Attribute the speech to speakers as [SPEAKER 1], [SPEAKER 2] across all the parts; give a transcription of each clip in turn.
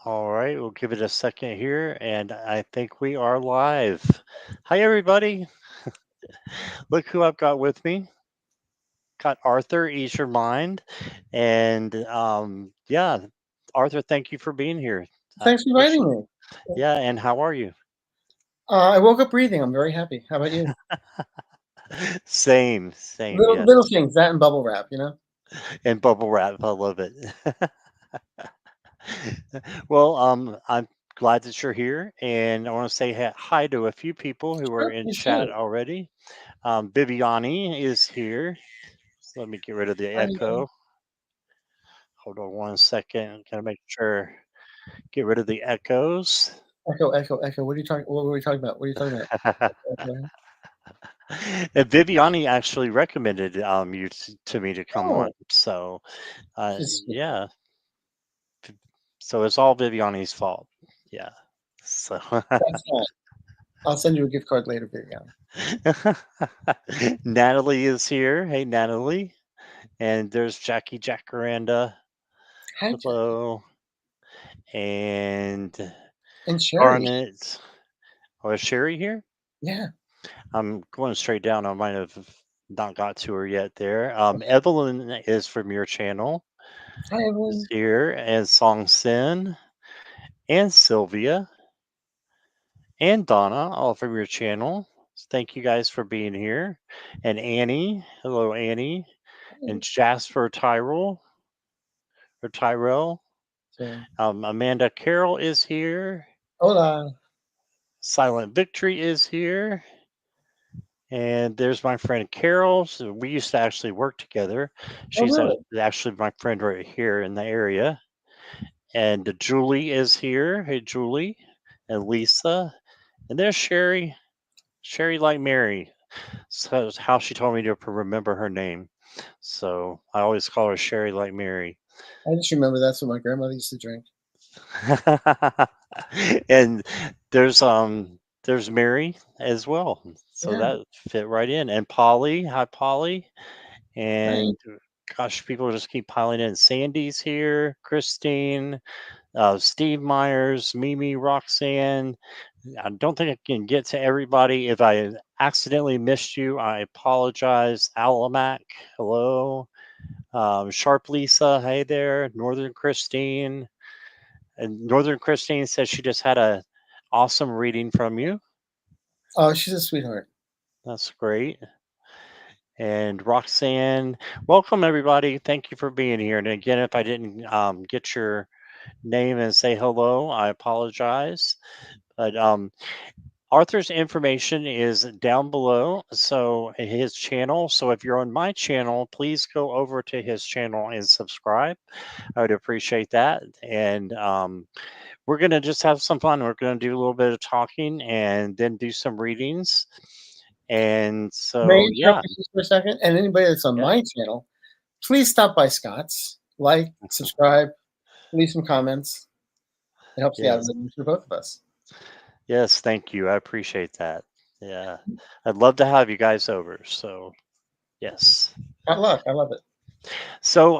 [SPEAKER 1] All right, we'll give it a second here, and I think we are live. Hi, everybody. Look who I've got with me. Got Arthur, Ease Your Mind. And yeah, Arthur, thank you for being here. I
[SPEAKER 2] Thanks for
[SPEAKER 1] appreciate
[SPEAKER 2] inviting me.
[SPEAKER 1] Yeah, and how are you?
[SPEAKER 2] I woke up breathing. I'm very happy. How about you?
[SPEAKER 1] Same,
[SPEAKER 2] Little
[SPEAKER 1] yes.
[SPEAKER 2] little things, that and bubble wrap, you know?
[SPEAKER 1] And bubble wrap, I love it. Well, I'm glad that you're here, and I want to say hi to a few people who are
[SPEAKER 2] Sure,
[SPEAKER 1] in
[SPEAKER 2] please
[SPEAKER 1] chat
[SPEAKER 2] do.
[SPEAKER 1] already. Viviani is here. So let me get rid of the
[SPEAKER 2] How you doing?
[SPEAKER 1] echo. Hold on one second. Gotta make sure. Get rid of the echoes.
[SPEAKER 2] Echo, echo, echo. What were we talking about? What are you talking about? Okay.
[SPEAKER 1] And Viviani actually recommended you to me to come on.
[SPEAKER 2] Oh,
[SPEAKER 1] So
[SPEAKER 2] she's sweet.
[SPEAKER 1] yeah, so it's all Viviani's fault. Yeah. So
[SPEAKER 2] That's fine. I'll send you a gift card later, Vivian.
[SPEAKER 1] Natalie is here. Hey, Natalie. And there's Jackie Jacaranda.
[SPEAKER 2] Hi, Jackie.
[SPEAKER 1] Hello. And
[SPEAKER 2] And Sherry.
[SPEAKER 1] Garnet. Oh, is Sherry here?
[SPEAKER 2] Yeah.
[SPEAKER 1] I'm going straight down. I might have not got to her yet there. Evelyn is from your channel,
[SPEAKER 2] Hi,
[SPEAKER 1] is
[SPEAKER 2] everyone.
[SPEAKER 1] here, and Song Sin, and Sylvia, and Donna, all from your channel. Thank you guys for being here. And Annie, hello, Annie, and Jasper Tyrell, or Tyrell.
[SPEAKER 2] So,
[SPEAKER 1] Amanda Carroll is here.
[SPEAKER 2] hola.
[SPEAKER 1] Silent Victory is here. And there's my friend Carol. So we used to actually work together.
[SPEAKER 2] Oh,
[SPEAKER 1] She's
[SPEAKER 2] really?
[SPEAKER 1] actually my friend right here in the area. And Julie is here. Hey, Julie. And Lisa. And there's Sherry. Sherry like Mary. So it's how she told me to remember her name. So I always call her Sherry like Mary.
[SPEAKER 2] I just remember that's what my grandmother used to drink.
[SPEAKER 1] And there's Mary as well. So
[SPEAKER 2] Yeah.
[SPEAKER 1] that fit right in. And Polly. Hi, Polly.
[SPEAKER 2] Hi.
[SPEAKER 1] And gosh, people just keep piling in. Sandy's here, Christine, Steve Myers, Mimi, Roxanne. I don't think I can get to everybody. If I accidentally missed you, I apologize. Alamac, hello. Sharp Lisa, hey there. Northern Christine. And Northern Christine says she just had a awesome reading from you.
[SPEAKER 2] Oh, she's a sweetheart.
[SPEAKER 1] That's great. And Roxanne, welcome everybody. Thank you for being here. And again, if I didn't get your name and say hello, I apologize. But Arthur's information is down below. So his channel. So if you're on my channel, please go over to his channel and subscribe. I would appreciate that. And we're gonna just have some fun. We're gonna do a little bit of talking and then do some readings. And
[SPEAKER 2] May I
[SPEAKER 1] so
[SPEAKER 2] interrupt
[SPEAKER 1] yeah,
[SPEAKER 2] you just for a second? And anybody that's on
[SPEAKER 1] yeah.
[SPEAKER 2] my channel, please stop by Scott's, like, subscribe, leave some comments. It helps the
[SPEAKER 1] Yes.
[SPEAKER 2] algorithm for both of us.
[SPEAKER 1] Yes, thank you. I appreciate that. Yeah. I'd love to have you guys over. So, yes.
[SPEAKER 2] Hot luck. I love it.
[SPEAKER 1] So,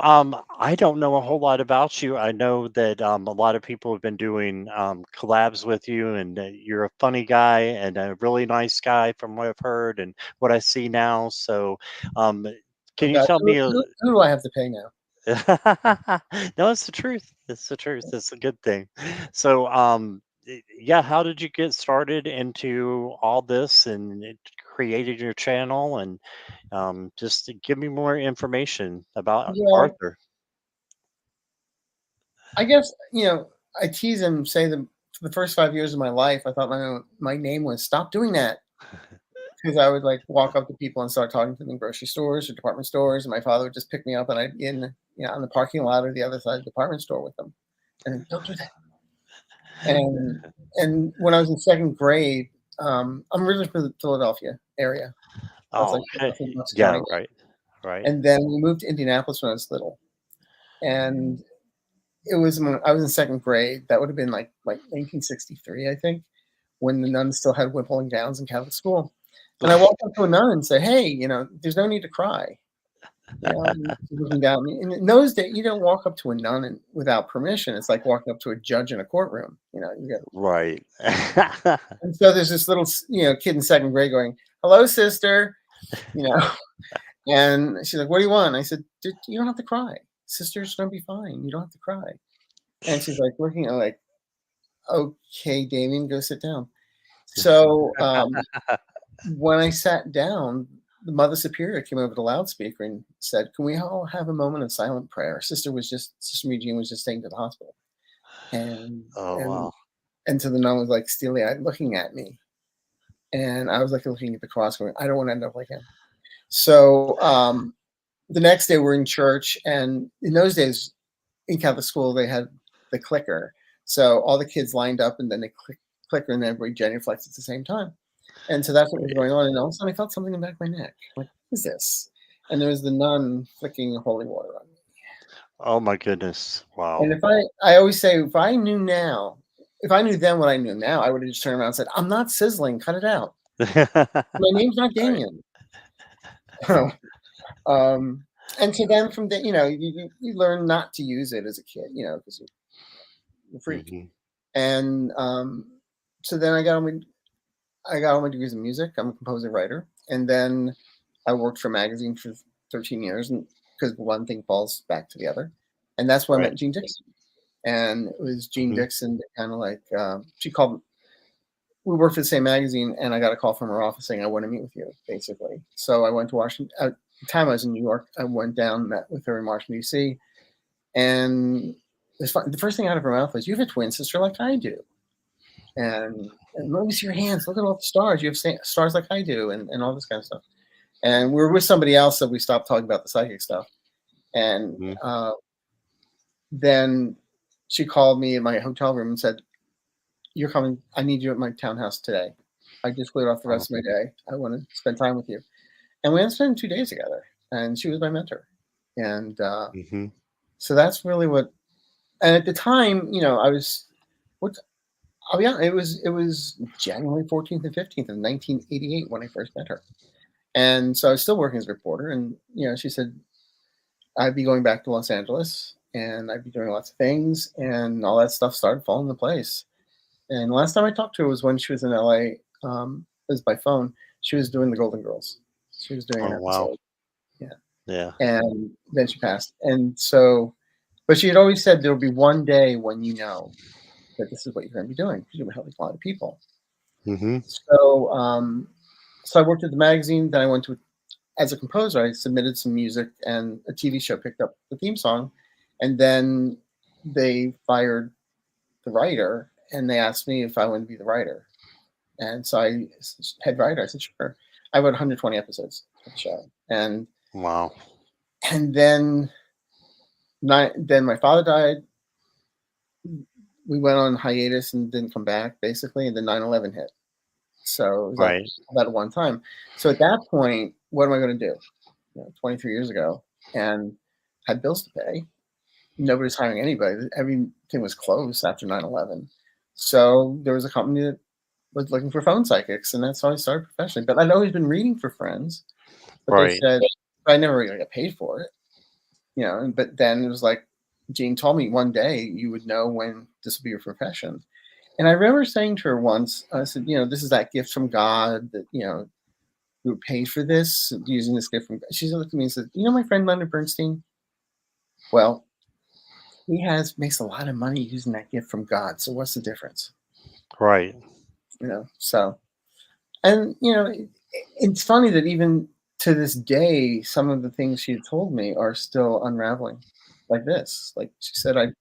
[SPEAKER 1] I don't know a whole lot about you. I know that a lot of people have been doing collabs with you, and you're a funny guy and a really nice guy from what I've heard and what I see now. So, um,
[SPEAKER 2] Oh
[SPEAKER 1] can you
[SPEAKER 2] God,
[SPEAKER 1] tell me
[SPEAKER 2] who do I have to pay now?
[SPEAKER 1] No, it's the truth. It's the truth. It's a good thing. So, yeah, how did you get started into all this and created your channel? And just to give me more information about
[SPEAKER 2] Yeah,
[SPEAKER 1] Arthur.
[SPEAKER 2] I guess I tease him, say that for the first 5 years of my life, I thought my name was "Stop doing that" because I would like walk up to people and start talking to them in grocery stores or department stores, and my father would just pick me up and I'd be in on the parking lot or the other side of the department store with them, and then, don't do that. And when I was in second grade, I'm originally from the Philadelphia area. That's
[SPEAKER 1] Oh,
[SPEAKER 2] like
[SPEAKER 1] okay.
[SPEAKER 2] Philadelphia, Bucks
[SPEAKER 1] Yeah,
[SPEAKER 2] County.
[SPEAKER 1] right, right.
[SPEAKER 2] And then we moved to Indianapolis when I was little. And it was when I was in second grade. That would have been like 1963, I think, when the nuns still had whippling gowns in Catholic school. And I walked up to a nun and said, "Hey, there's no need to cry." You know, and she's looking down at me. And in those days, you don't walk up to a nun without permission. It's like walking up to a judge in a courtroom. You know, you got.
[SPEAKER 1] Right.
[SPEAKER 2] And so there's this little, kid in second grade going, "Hello, sister," you know, and she's like, "What do you want?" I said, "You don't have to cry. Sister's gonna be fine. You don't have to cry." And she's like looking at like, "Okay, Damien, go sit down." So when I sat down, the Mother Superior came over the loudspeaker and said, "Can we all have a moment of silent prayer?" Sister Regine was just staying to the hospital, and
[SPEAKER 1] Oh,
[SPEAKER 2] and
[SPEAKER 1] wow.
[SPEAKER 2] and so the nun was like steely-eyed looking at me, and I was like looking at the cross, going, "I don't want to end up like him." So the next day we're in church, and in those days in Catholic school they had the clicker, so all the kids lined up, and then they clicker, and everybody genuflects at the same time. And so that's what was
[SPEAKER 1] Right.
[SPEAKER 2] going on. And all of a sudden I felt something in the back of my neck. I'm like, what is this? And there was the nun flicking holy water on me.
[SPEAKER 1] Oh my goodness.
[SPEAKER 2] And
[SPEAKER 1] Wow.
[SPEAKER 2] I always say, if I knew then what I knew now, I would have just turned around and said, "I'm not sizzling, cut it out. My name's not
[SPEAKER 1] Right.
[SPEAKER 2] Damien." um, and so then from the, you learn not to use it as a kid, because you're a freak.
[SPEAKER 1] Mhm.
[SPEAKER 2] And so then I got all my degrees in music. I'm a composer writer, and then I worked for a magazine for 13 years, and because one thing falls back to the other, and that's where I
[SPEAKER 1] Right.
[SPEAKER 2] met Jean Dixon. And it was Jean
[SPEAKER 1] Mhm.
[SPEAKER 2] Dixon that kind of like she called. We worked for the same magazine, and I got a call from her office saying I want to meet with you, basically. So I went to Washington. At the time I was in New York, I went down, met with her in Washington D.C., and the first thing out of her mouth was, "You have a twin sister like I do." And let me see your hands. Look at all the stars. You have stars like I do, and all this kind of stuff. And we were with somebody else, so we stopped talking about the psychic stuff. And
[SPEAKER 1] Mhm.
[SPEAKER 2] then she called me in my hotel room and said, "You're coming. I need you at my townhouse today. I just cleared off the
[SPEAKER 1] Oh.
[SPEAKER 2] rest of my day. I want to spend time with you." And we ended up spending 2 days together. And she was my mentor. And
[SPEAKER 1] Mhm.
[SPEAKER 2] so that's really what. And at the time, I was. What I'll be honest, it was January 14th and 15th of 1988 when I first met her. And so I was still working as a reporter, and she said I'd be going back to Los Angeles, and I'd be doing lots of things, and all that stuff started falling into place. And the last time I talked to her was when she was in LA. It was by phone. She was doing the Golden Girls. She was doing an
[SPEAKER 1] Oh, wow.
[SPEAKER 2] episode. Yeah,
[SPEAKER 1] Yeah.
[SPEAKER 2] and then she passed. And so, but she had always said there'll be one day when that this is what you're going to be doing because you're helping a lot of people.
[SPEAKER 1] Mhm.
[SPEAKER 2] So I worked at the magazine. Then I went to as a composer. I submitted some music, and a TV show picked up the theme song, and then they fired the writer, and they asked me if I wanted to be the writer. And so head writer. I said sure. I wrote 120 episodes of the show,
[SPEAKER 1] Wow.
[SPEAKER 2] and then my father died. We went on hiatus and didn't come back, basically, and then 9/11 hit. So it was
[SPEAKER 1] Right.
[SPEAKER 2] about one time. So at that point, what am I going to do? 23 years ago, and had bills to pay. Nobody's hiring anybody. Everything was closed after 9/11. So there was a company that was looking for phone psychics, and that's how I started professionally. But I'd always been reading for friends, but they
[SPEAKER 1] Right.
[SPEAKER 2] said I never really got paid for it. But then it was like Jean told me one day you would know when this would be your profession. And I remember saying to her once, I said, this is that gift from God that, we were paid for this using this gift from God. She looked at me and said, my friend Leonard Bernstein? Well, he makes a lot of money using that gift from God. So what's the difference?
[SPEAKER 1] Right.
[SPEAKER 2] So, and, it's funny that even to this day, some of the things she had told me are still unraveling like this. Like she said, I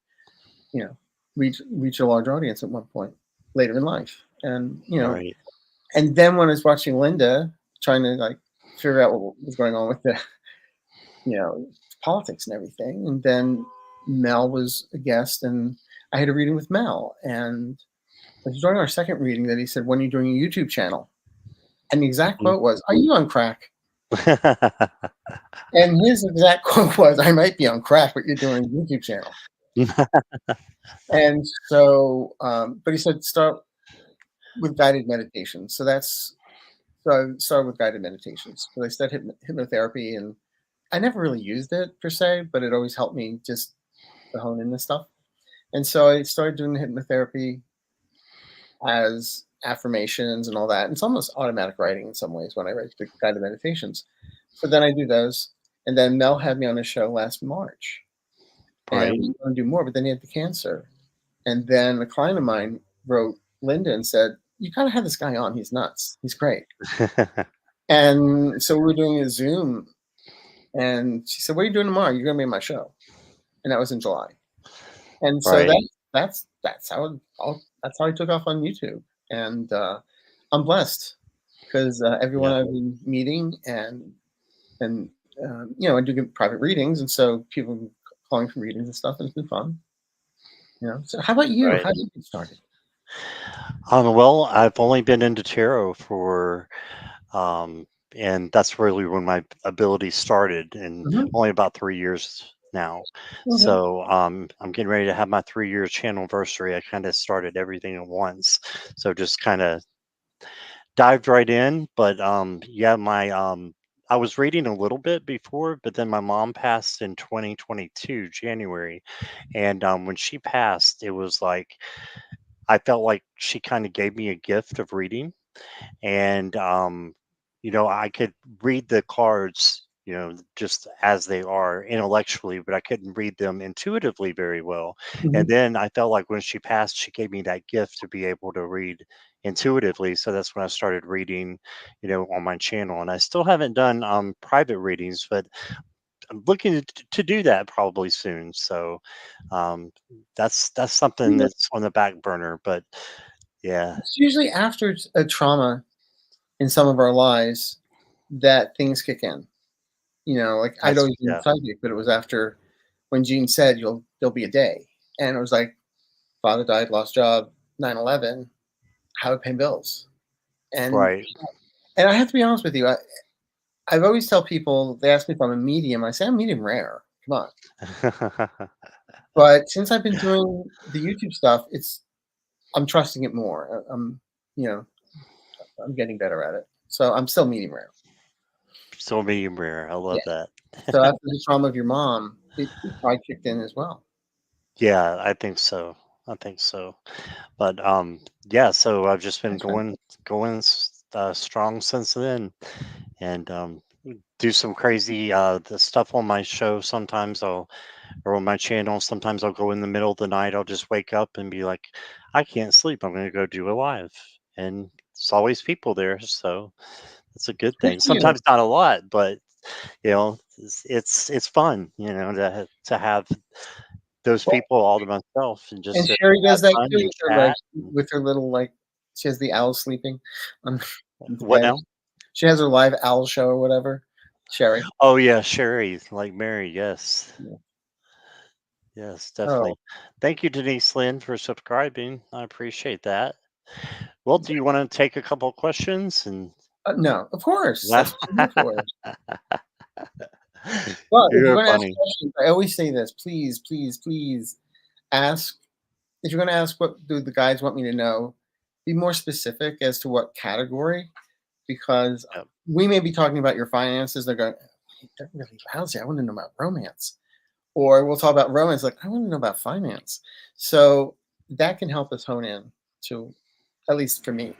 [SPEAKER 2] you know, reach a large audience at one point later in life.
[SPEAKER 1] Right.
[SPEAKER 2] And then when I was watching Linda trying to like figure out what was going on with the, you know, politics and everything. And then Mel was a guest and I had a reading with Mel. And it was during our second reading that he said, "When are you doing a YouTube channel?" And the exact
[SPEAKER 1] Mhm.
[SPEAKER 2] quote was, "Are you on crack?" And his exact quote was, "I might be on crack, but you're doing a YouTube channel." And so, but he said, start with guided meditation. So I started with guided meditations. So I studied hypnotherapy and I never really used it per se, but it always helped me just to hone in this stuff. And so I started doing hypnotherapy as affirmations and all that. It's almost automatic writing in some ways when I write the guided meditations. So then I do those. And then Mel had me on a show last March and
[SPEAKER 1] Right.
[SPEAKER 2] we were going to do more, but then he had the cancer. And then a client of mine wrote Linda and said, "You kind of have this guy on. He's nuts. He's great." And so we were doing a Zoom and she said, "What are you doing tomorrow? You're going to be in my show." And that was in July. And so
[SPEAKER 1] Right.
[SPEAKER 2] that's how I took off on YouTube. And I'm blessed because everyone
[SPEAKER 1] Yeah.
[SPEAKER 2] I've been meeting and I do get private readings, and so people calling for readings and stuff, and it's been fun. So how about you?
[SPEAKER 1] Right.
[SPEAKER 2] How did you get started?
[SPEAKER 1] Well, I've only been into tarot for, um, and that's really when my ability started, and
[SPEAKER 2] Mhm.
[SPEAKER 1] only about 3 years now.
[SPEAKER 2] Okay.
[SPEAKER 1] So I'm getting ready to have my 3 year channel anniversary. I kind of started everything at once, so just kind of dived right in. But yeah, my I was reading a little bit before, but then my mom passed in 2022 January, and when she passed, it was like I felt like she kind of gave me a gift of reading, and I could read the cards, just as they are intellectually, but I couldn't read them intuitively very well. And
[SPEAKER 2] Mhm.
[SPEAKER 1] then I felt like when she passed, she gave me that gift to be able to read intuitively. So that's when I started reading, on my channel. And I still haven't done private readings, but I'm looking to do that probably soon. So um, that's something
[SPEAKER 2] Yeah,
[SPEAKER 1] that's on the back burner. But yeah,
[SPEAKER 2] it's usually after a trauma in some of our lives that things kick in. Like I'd
[SPEAKER 1] that's
[SPEAKER 2] always been
[SPEAKER 1] yeah,
[SPEAKER 2] psychic, but it was after when Gene said, there'll be a day," and it was like father died, lost job, 9/11, how to pay bills, and
[SPEAKER 1] right.
[SPEAKER 2] and I have to be honest with you, I've always tell people they ask me if I'm a medium. I say I'm medium rare. Come on, but since I've been doing the YouTube stuff, I'm trusting it more. You know I'm getting better at it, so I'm still medium rare.
[SPEAKER 1] So medium rare. I
[SPEAKER 2] Yeah.
[SPEAKER 1] love that.
[SPEAKER 2] So after the trauma of your mom, it probably kicked in as well.
[SPEAKER 1] Yeah, I think so. I think so. But yeah, so I've just been
[SPEAKER 2] That's right.
[SPEAKER 1] going strong since then, and do some crazy the stuff on my show. Sometimes I'll or on my channel. Sometimes I'll go in the middle of the night. I'll just wake up and be like, I can't sleep. I'm going to go do a live, and it's always people there. So it's a good
[SPEAKER 2] Good
[SPEAKER 1] thing.
[SPEAKER 2] for you.
[SPEAKER 1] Sometimes not a lot, but it's fun, to have those
[SPEAKER 2] Well,
[SPEAKER 1] people all to myself and
[SPEAKER 2] and
[SPEAKER 1] just to
[SPEAKER 2] Sherry
[SPEAKER 1] have
[SPEAKER 2] does that
[SPEAKER 1] fun
[SPEAKER 2] too
[SPEAKER 1] and
[SPEAKER 2] with her,
[SPEAKER 1] chat.
[SPEAKER 2] with her little, she has the owl sleeping on the
[SPEAKER 1] What
[SPEAKER 2] bed.
[SPEAKER 1] now?
[SPEAKER 2] She has her live owl show or whatever. Sherry.
[SPEAKER 1] Oh yeah, Sherry, like Mary. Yes,
[SPEAKER 2] Yeah.
[SPEAKER 1] yes,
[SPEAKER 2] Oh,
[SPEAKER 1] definitely. Thank you, Denise Lynn, for subscribing. I appreciate that. Well, do you want to take a couple of questions and?
[SPEAKER 2] no, of course. That's what I'm here for. But if you're
[SPEAKER 1] You're
[SPEAKER 2] gonna ask
[SPEAKER 1] funny.
[SPEAKER 2] questions, I always say this, please, please, please ask if you're gonna ask what do the guides want me to know, be more specific as to what category, because
[SPEAKER 1] Yep.
[SPEAKER 2] we may be talking about your finances. They're going, "They're really lousy. I want to know about romance." Or we'll talk about romance, like, "I want to know about finance." So that can help us hone in to, at least for me,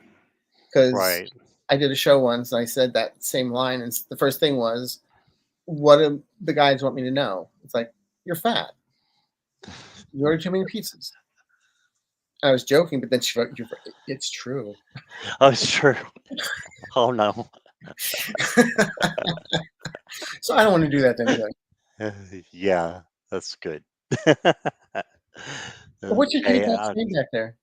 [SPEAKER 2] because
[SPEAKER 1] Right.
[SPEAKER 2] I did a show once and I said that same line, and the first thing was, "What do the guides want me to know?" It's like, "You're fat. You ordered too many pizzas." I was joking, but then she wrote, "It's true."
[SPEAKER 1] Oh, it's true. Oh no.
[SPEAKER 2] So I don't want to do that to anybody.
[SPEAKER 1] Yeah, that's good.
[SPEAKER 2] But what's your kitty
[SPEAKER 1] Okay.
[SPEAKER 2] cat saying back there?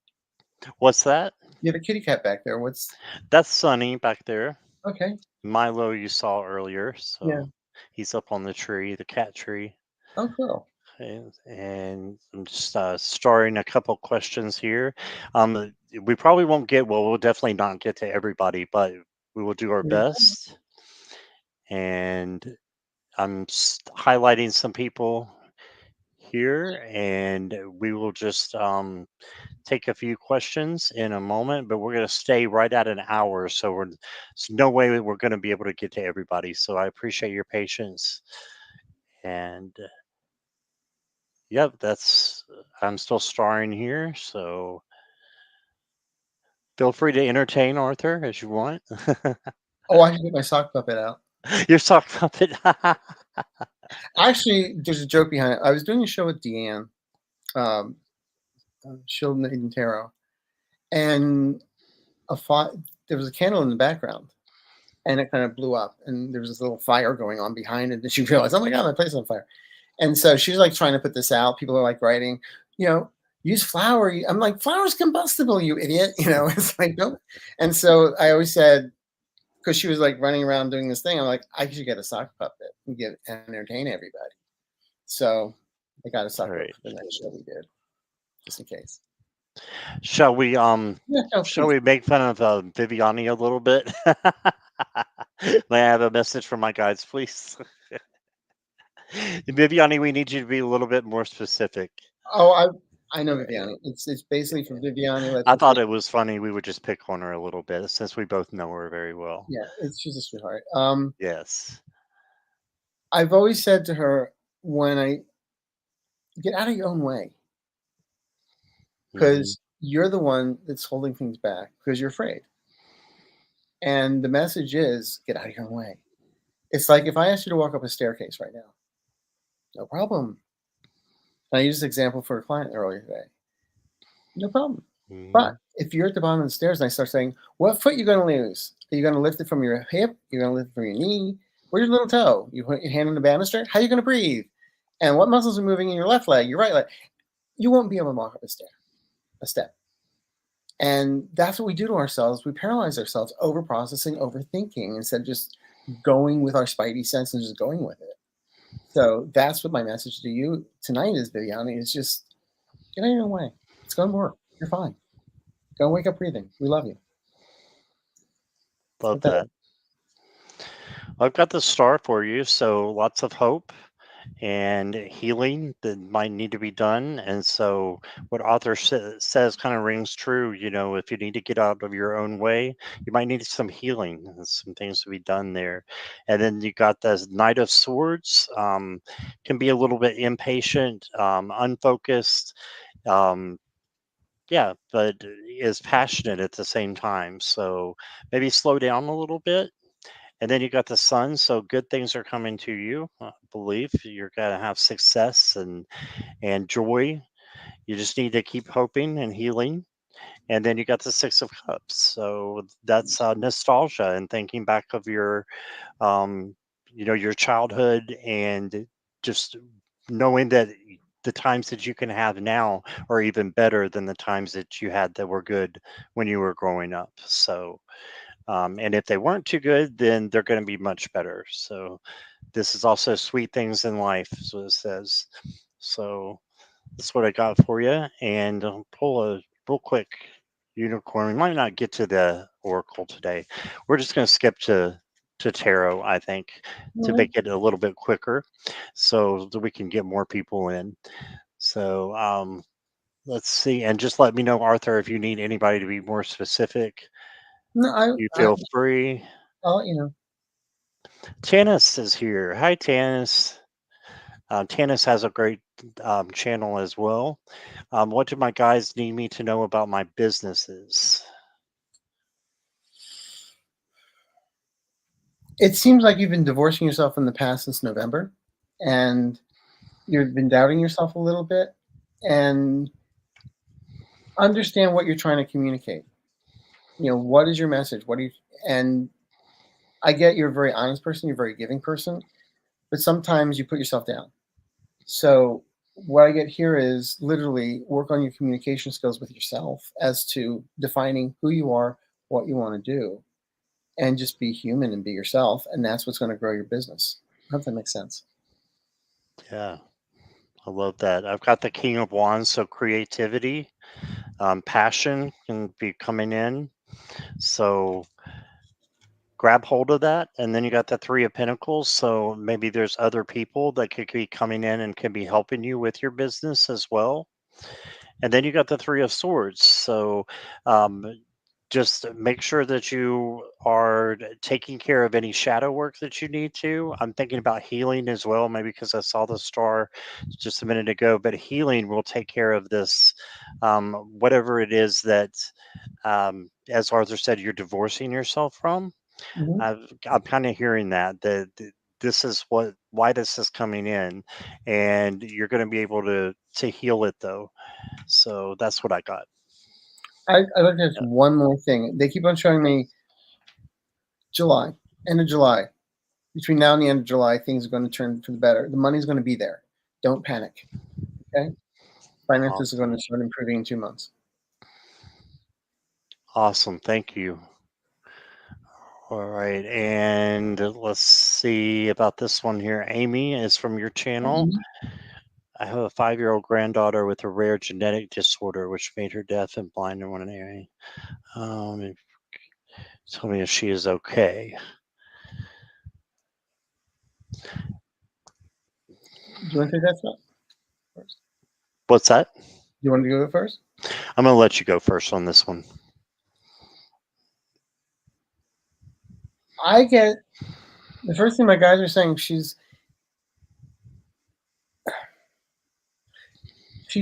[SPEAKER 1] What's that?
[SPEAKER 2] You have a kitty cat back there. What's
[SPEAKER 1] That's Sunny back there.
[SPEAKER 2] okay?
[SPEAKER 1] Milo you saw earlier,
[SPEAKER 2] Yeah.
[SPEAKER 1] so he's up on the tree, the cat tree.
[SPEAKER 2] Oh, cool.
[SPEAKER 1] And I'm just starting a couple questions here. We probably won't get, well, we'll definitely not get to everybody, but we will do our
[SPEAKER 2] Yeah.
[SPEAKER 1] best. And I'm highlighting some people here, and we will just take a few questions in a moment, but we're going to stay right at an hour. So there's no way that we're going to be able to get to everybody. So I appreciate your patience. And yep, I'm still starring here. So feel free to entertain Arthur as you want.
[SPEAKER 2] Oh, I should get my sock puppet out.
[SPEAKER 1] Your sock puppet.
[SPEAKER 2] Actually, there's a joke behind it. I was doing a show with Deanne, um, Shield Maiden Tarot, and a there was a candle in the background, and it kind of blew up, and there was this little fire going on behind it. And she realized, oh my god, my place is on fire. And so she's like trying to put this out. People are like writing, you know, use flour. I'm like, flour's combustible, you idiot. You know, it's like, no. And so I always said, because she was like running around doing this thing, I'm like, I should get a sock puppet and entertain everybody. So I got a sock
[SPEAKER 1] All
[SPEAKER 2] puppet
[SPEAKER 1] right.
[SPEAKER 2] for the next show we did, just in case.
[SPEAKER 1] Shall we
[SPEAKER 2] Yeah, no,
[SPEAKER 1] shall
[SPEAKER 2] please.
[SPEAKER 1] we make fun of Viviani a little bit? May I have a message from my guides, please? Viviani, we need you to be a little bit more specific.
[SPEAKER 2] Oh, I know Viviani. It's basically for Viviani.
[SPEAKER 1] I thought it was funny. We would just pick on her a little bit since we both know her very well.
[SPEAKER 2] Yeah, she's a sweetheart.
[SPEAKER 1] Yes.
[SPEAKER 2] I've always said to her, when I get out of your own way,
[SPEAKER 1] Mhm.
[SPEAKER 2] because you're the one that's holding things back because you're afraid. And the message is, get out of your own way. It's like if I asked you to walk up a staircase right now, no problem. And I used this example for a client earlier today. No problem. But
[SPEAKER 1] Mhm.
[SPEAKER 2] if you're at the bottom of the stairs and I start saying, what foot you going to lose? Are you going to lift it from your hip? You're going to lift it from your knee? Where's your little toe? You put your hand on the banister? How are you going to breathe? And what muscles are moving in your left leg, your right leg? You won't be able to walk up a step. And that's what we do to ourselves. We paralyze ourselves, over processing, overthinking, instead of just going with our spidey sense and just going with it. So that's what my message to you tonight is, Viviani, is just get out of your own way. It's going to work. You're fine. Go wake up breathing. We love you.
[SPEAKER 1] Love that. I've got the star for you, so lots of hope and healing that might need to be done. And so, what author says kind of rings true. You know, if you need to get out of your own way, you might need some healing and some things to be done there. And then you got the Knight of Swords, can be a little bit impatient, unfocused. Um, yeah, but is passionate at the same time. So maybe slow down a little bit. And then you got the sun, so good things are coming to you. I believe you're gonna have success and joy. You just need to keep hoping and healing. And then you got the Six of Cups, so that's nostalgia and thinking back of your, um, your childhood and just knowing that the times that you can have now are even better than the times that you had that were good when you were growing up. So and if they weren't too good, then they're going to be much better. So this is also sweet things in life, is what it says. So that's what I got for you. And I'll pull a real quick unicorn. We might not get to the oracle today. We're just going to skip to tarot, I think, to
[SPEAKER 2] All
[SPEAKER 1] make it a little bit quicker, so that we can get more people in. So let's see, and just let me know, Arthur, if you need anybody to be more specific.
[SPEAKER 2] No,
[SPEAKER 1] You feel free.
[SPEAKER 2] I'll let you know.
[SPEAKER 1] Tanis is here. Hi, Tanis. Tanis has a great channel as well. What do my guys need me to know about my businesses?
[SPEAKER 2] It seems like you've been divorcing yourself in the past since November, and you've been doubting yourself a little bit. And understand what you're trying to communicate. What is your message? What do you? And I get you're a very honest person. You're a very giving person, but sometimes you put yourself down. So what I get here is literally work on your communication skills with yourself as to defining who you are, what you want to do, and just be human and be yourself. And that's what's going to grow your business. I hope that makes sense.
[SPEAKER 1] Yeah, I love that. I've got the King of Wands, so creativity, passion can be coming in. So grab hold of that. And then you got the Three of Pentacles. So maybe there's other people that could be coming in and can be helping you with your business as well. And then you got the Three of Swords. So um, just make sure that you are taking care of any shadow work that you need to. I'm thinking about healing as well, maybe because I saw the star just a minute ago, but healing will take care of this, whatever it is that, as Arthur said, you're divorcing yourself from.
[SPEAKER 2] Mhm.
[SPEAKER 1] I'm kind of hearing that this is why this is coming in, and you're going to be able to heal it though. So that's what I got.
[SPEAKER 2] I like there's one more thing. They keep on showing me July, end of July. Between now and the end of July, things are going to turn for the better. The money's going to be there. Don't panic. Okay? Finances are going
[SPEAKER 1] Awesome.
[SPEAKER 2] to start improving in 2 months.
[SPEAKER 1] Awesome. Thank you. All right. And let's see about this one here. Amy is from your channel.
[SPEAKER 2] Mhm.
[SPEAKER 1] I have a 5-year-old granddaughter with a rare genetic disorder, which made her deaf and blind in one area. Tell me if she is okay.
[SPEAKER 2] Do you want to take that step first?
[SPEAKER 1] What's that?
[SPEAKER 2] You want to go first?
[SPEAKER 1] I'm going to let you go first on this one.
[SPEAKER 2] I get the first thing my guys are saying. She's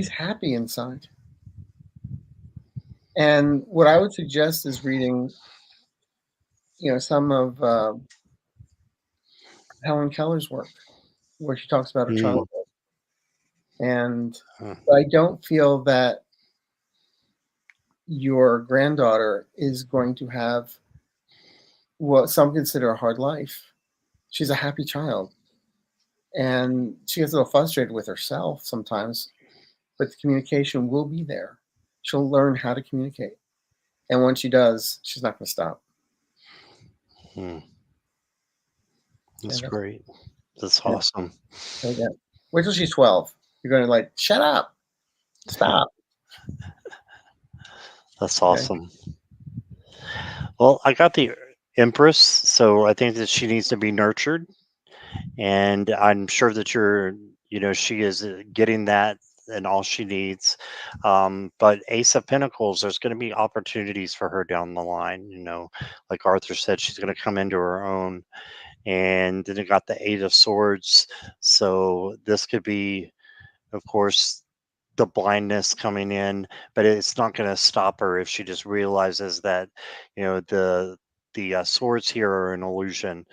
[SPEAKER 2] happy inside, and what I would suggest is reading, some of Helen Keller's work, where she talks about her
[SPEAKER 1] Mm,
[SPEAKER 2] childhood. And
[SPEAKER 1] uh,
[SPEAKER 2] I don't feel that your granddaughter is going to have what some consider a hard life. She's a happy child, and she gets a little frustrated with herself sometimes, but the communication will be there. She'll learn how to communicate. And when she does, she's not going to stop.
[SPEAKER 1] mm,
[SPEAKER 2] Okay,
[SPEAKER 1] that's great. That's
[SPEAKER 2] yeah,
[SPEAKER 1] awesome.
[SPEAKER 2] yeah. Wait till she's 12. You're going to like, shut up, stop.
[SPEAKER 1] That's
[SPEAKER 2] Okay.
[SPEAKER 1] awesome. Well, I got the Empress, so I think that she needs to be nurtured, and I'm sure that she is getting that and all she needs. But Ace of Pentacles, there's going to be opportunities for her down the line. Like Arthur said, she's going to come into her own, and then it got the Eight of Swords, so this could be, of course, the blindness coming in, but it's not going to stop her if she just realizes that, the swords here are an illusion,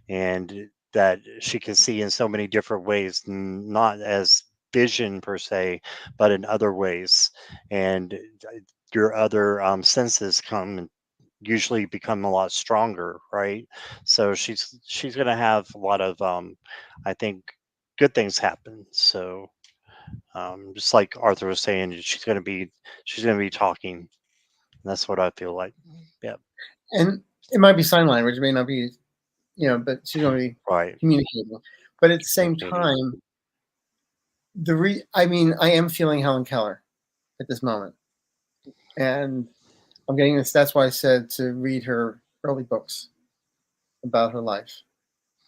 [SPEAKER 1] and that she can see in so many different ways, not as vision per se, but in other ways, and your other senses usually become a lot stronger, right? So she's going to have a lot of, I think, good things happen. So just like Arthur was saying, she's gonna be talking. That's what I feel like. Yeah,
[SPEAKER 2] And it might be sign language, it may not be, but she's going to be
[SPEAKER 1] right.
[SPEAKER 2] communicating. But at the same
[SPEAKER 1] Communicating.
[SPEAKER 2] time, I am feeling Helen Keller at this moment, and I'm getting this. That's why I said to read her early books about her life,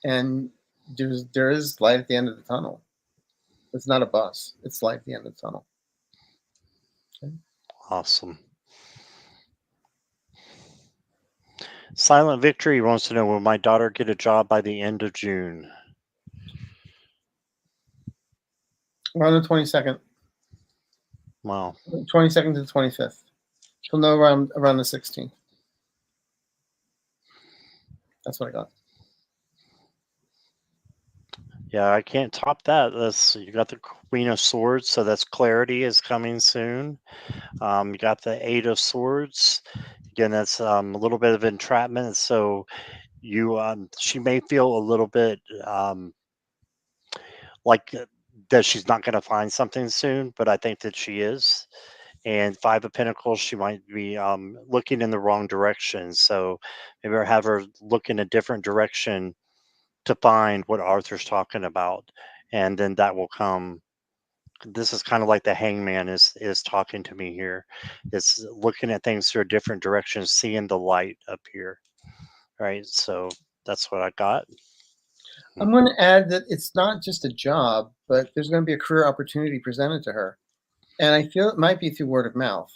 [SPEAKER 2] and there is light at the end of the tunnel. It's not a bus; it's light at the end of the tunnel. Okay.
[SPEAKER 1] Awesome. Silent Victory wants to know, will my daughter get a job by the end of June?
[SPEAKER 2] Around the 22nd,
[SPEAKER 1] Wow.
[SPEAKER 2] 22nd to the 25th. She'll know around the 16th. That's what I got.
[SPEAKER 1] Yeah, I can't top that. You got the Queen of Swords, so that's clarity is coming soon. You got the Eight of Swords. Again, that's a little bit of entrapment. So she may feel a little bit like that she's not going to find something soon, but I think that she is. And Five of Pentacles, she might be looking in the wrong direction. So maybe I'll have her look in a different direction to find what Arthur's talking about, and then that will come. This is kind of like the Hangman is talking to me here. It's looking at things through a different direction, seeing the light up here. right? So that's what I got.
[SPEAKER 2] I'm going to add that it's not just a job, but there's going to be a career opportunity presented to her. And I feel it might be through word of mouth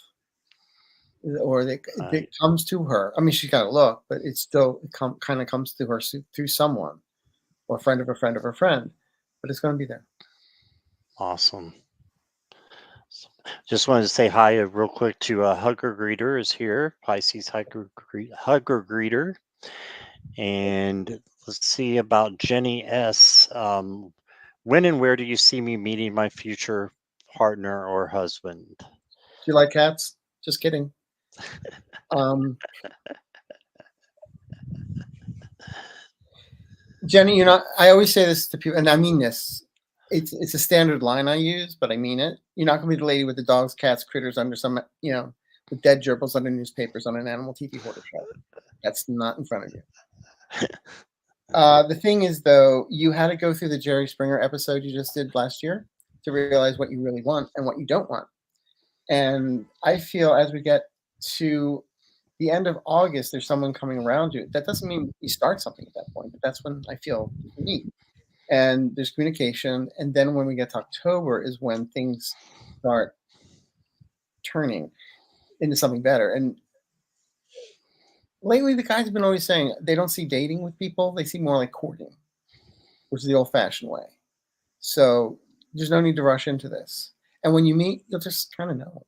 [SPEAKER 2] or that
[SPEAKER 1] Right.
[SPEAKER 2] it comes to her. I mean, she's got to look, but it still kind of comes to her through someone or a friend of a friend of a friend, but it's going to be there.
[SPEAKER 1] Awesome. Just wanted to say hi real quick to Hugger Greeter is here. Pisces Hugger Greeter. And let's see about Jenny S. When and where do you see me meeting my future partner or husband?
[SPEAKER 2] Do you like cats? Just kidding. Jenny, you're not. I always say this to people, and I mean this. It's a standard line I use, but I mean it. You're not going to be the lady with the dogs, cats, critters under some, with dead gerbils under newspapers on an animal TV hoarder show. That's not in front of you. The thing is, though, you had to go through the Jerry Springer episode you just did last year to realize what you really want and what you don't want. And I feel as we get to the end of August, there's someone coming around you. That doesn't mean you start something at that point, but that's when I feel you meet. And there's communication. And then when we get to October is when things start turning into something better. And lately, the guys have been always saying they don't see dating with people, they see more like courting, which is the old fashioned way. So there's no need to rush into this. And when you meet, you'll just kind of know.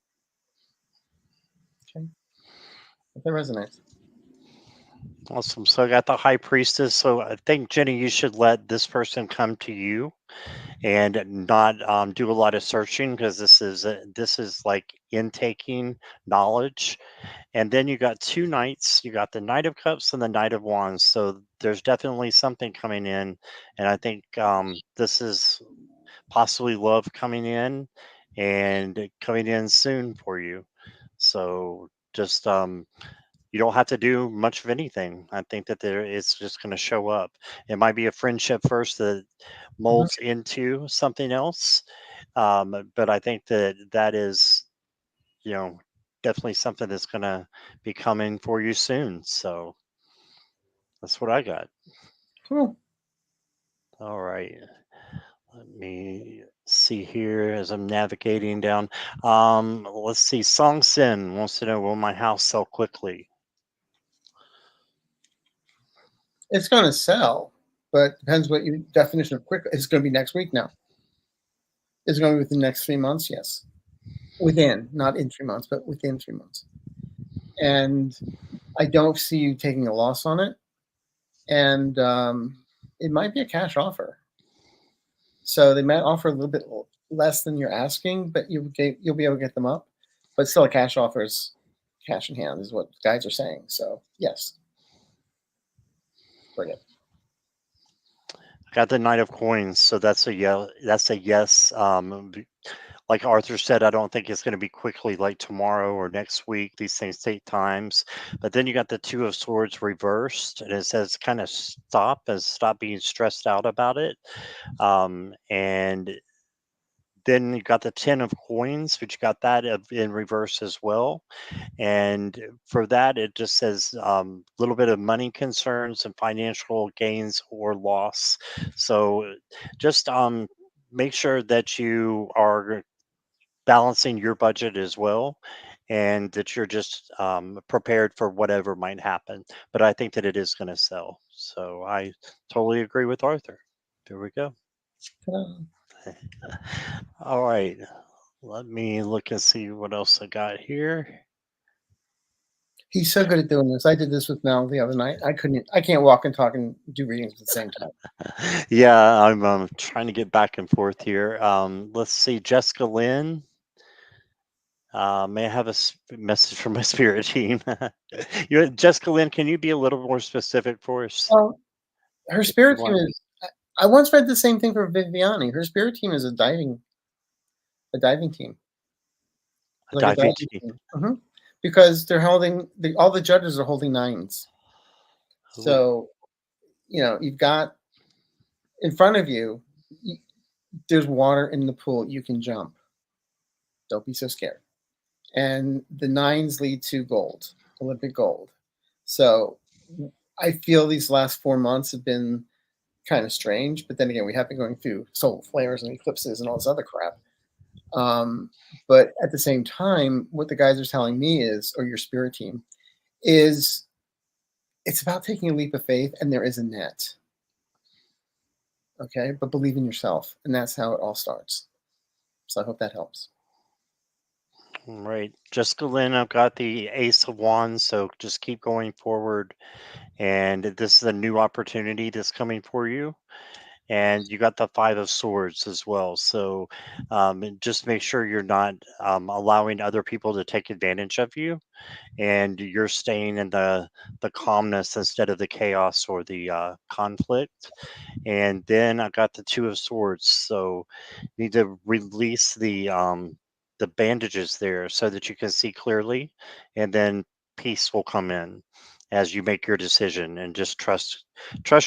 [SPEAKER 2] Okay. If that resonates.
[SPEAKER 1] Awesome. So I got the High Priestess. So I think, Jenny, you should let this person come to you and not do a lot of searching, because this is like intaking knowledge. And then you got two knights. You got the Knight of Cups and the Knight of Wands. So there's definitely something coming in, and I think this is possibly love coming in, and coming in soon for you. So just you don't have to do much of anything. I think that it's just going to show up. It might be a friendship first that
[SPEAKER 2] Mhm.
[SPEAKER 1] molds into something else, but I think that is, you know, definitely something that's going to be coming for you soon. So that's what I got.
[SPEAKER 2] Cool.
[SPEAKER 1] All right. Let me see here as I'm navigating down. Let's see. Song Sin wants to know, will my house sell quickly?
[SPEAKER 2] It's going to sell, but depends what your definition of quick. It's going to be next week now. Is it going to be within the next 3 months? Yes. Within, not in 3 months, but within 3 months. And I don't see you taking a loss on it. And it might be a cash offer. So they might offer a little bit less than you're asking, but you'll be able to get them up. But still, a cash offer is cash in hand, is what guys are saying. So yes, bring it.
[SPEAKER 1] Got the Knight of Coins, so that's a yeah. That's a yes. Like Arthur said, I don't think it's going to be quickly, like tomorrow or next week. These things take times. But then you got the Two of Swords reversed, and it says kind of stop being stressed out about it. And then you got the Ten of Coins, but you got that in reverse as well. And for that, it just says a little bit of money concerns and financial gains or loss. So just make sure that you are balancing your budget as well, and that you're just prepared for whatever might happen. But I think that it is going to sell. So I totally agree with Arthur. There we go.
[SPEAKER 2] Ta-da.
[SPEAKER 1] All right. Let me look and see what else I got here.
[SPEAKER 2] He's so good at doing this. I did this with Mel the other night. I can't walk and talk and do readings at the same time.
[SPEAKER 1] Yeah, I'm trying to get back and forth here. Let's see, Jessica Lynn. May I have a message from my spirit team? Jessica Lynn, can you be a little more specific for us?
[SPEAKER 2] Well, her
[SPEAKER 1] If you
[SPEAKER 2] spirit team
[SPEAKER 1] want.
[SPEAKER 2] is. I once read the same thing for Viviani. Her spirit team is a diving team,
[SPEAKER 1] A
[SPEAKER 2] like a
[SPEAKER 1] diving
[SPEAKER 2] diving
[SPEAKER 1] team.
[SPEAKER 2] team. Because they're holding all the judges are holding nines.
[SPEAKER 1] Ooh.
[SPEAKER 2] So you've got in front of you. There's water in the pool. You can jump. Don't be so scared. And the nines lead to gold, Olympic gold. So I feel these last 4 months have been kind of strange, but then again, we have been going through solar flares and eclipses and all this other crap. Um, but at the same time, what the guys are telling me is, or your spirit team, is it's about taking a leap of faith, and there is a net. Okay, but believe in yourself, and that's how it all starts. So I hope that helps.
[SPEAKER 1] Right. Jessica Lynn, I've got the Ace of Wands, so just keep going forward. And this is a new opportunity that's coming for you. And you got the Five of Swords as well. So and just make sure you're not allowing other people to take advantage of you, and you're staying in the calmness instead of the chaos or the conflict. And then I got the Two of Swords, so you need to release the bandages there so that you can see clearly, and then peace will come in as you make your decision, and just trust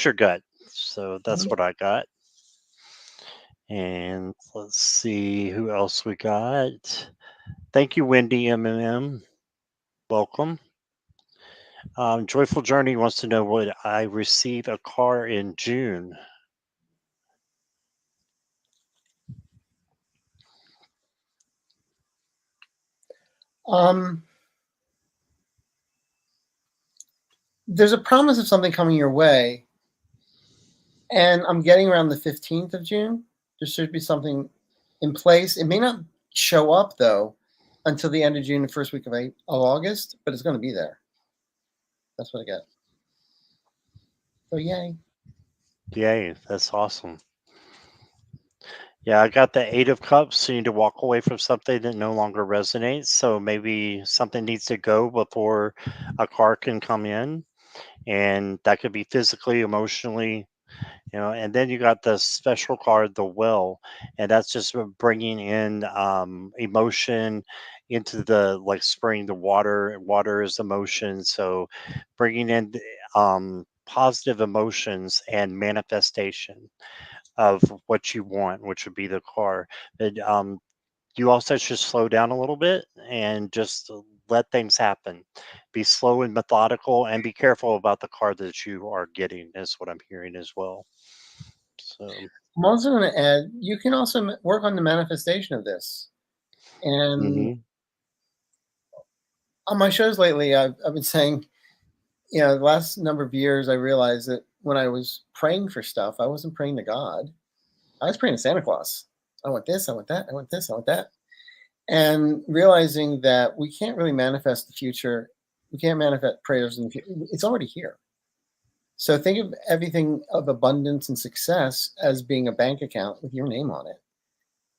[SPEAKER 1] your gut. So that's
[SPEAKER 2] Mhm.
[SPEAKER 1] what I got. And let's see who else we got. Thank you, Wendy MMM. Welcome. Joyful Journey wants to know, would I receive a car in June?
[SPEAKER 2] Um, there's a promise of something coming your way, and I'm getting around the 15th of June. There should be something in place. It may not show up though until the end of June, the first week of August, but it's going to be there. That's what I get. So yay!
[SPEAKER 1] Yay, that's awesome. Yeah, I got the Eight of Cups. So you need to walk away from something that no longer resonates. So maybe something needs to go before a car can come in. And that could be physically, emotionally, and then you got the special card, the Well, and that's just bringing in emotion into the, like, spraying the water. Water is emotion. So bringing in positive emotions and manifestation of what you want, which would be the car. But you also should slow down a little bit and just let things happen. Be slow and methodical, and be careful about the car that you are getting, is what I'm hearing as well. So,
[SPEAKER 2] I'm also going to add, you can also work on the manifestation of this. And
[SPEAKER 1] mhm.
[SPEAKER 2] on my shows lately, I've been saying, the last number of years, I realized that when I was praying for stuff, I wasn't praying to God. I was praying to Santa Claus. I want this, I want that, I want this, I want that. And realizing that we can't really manifest the future. We can't manifest prayers in the future. It's already here. So think of everything of abundance and success as being a bank account with your name on it.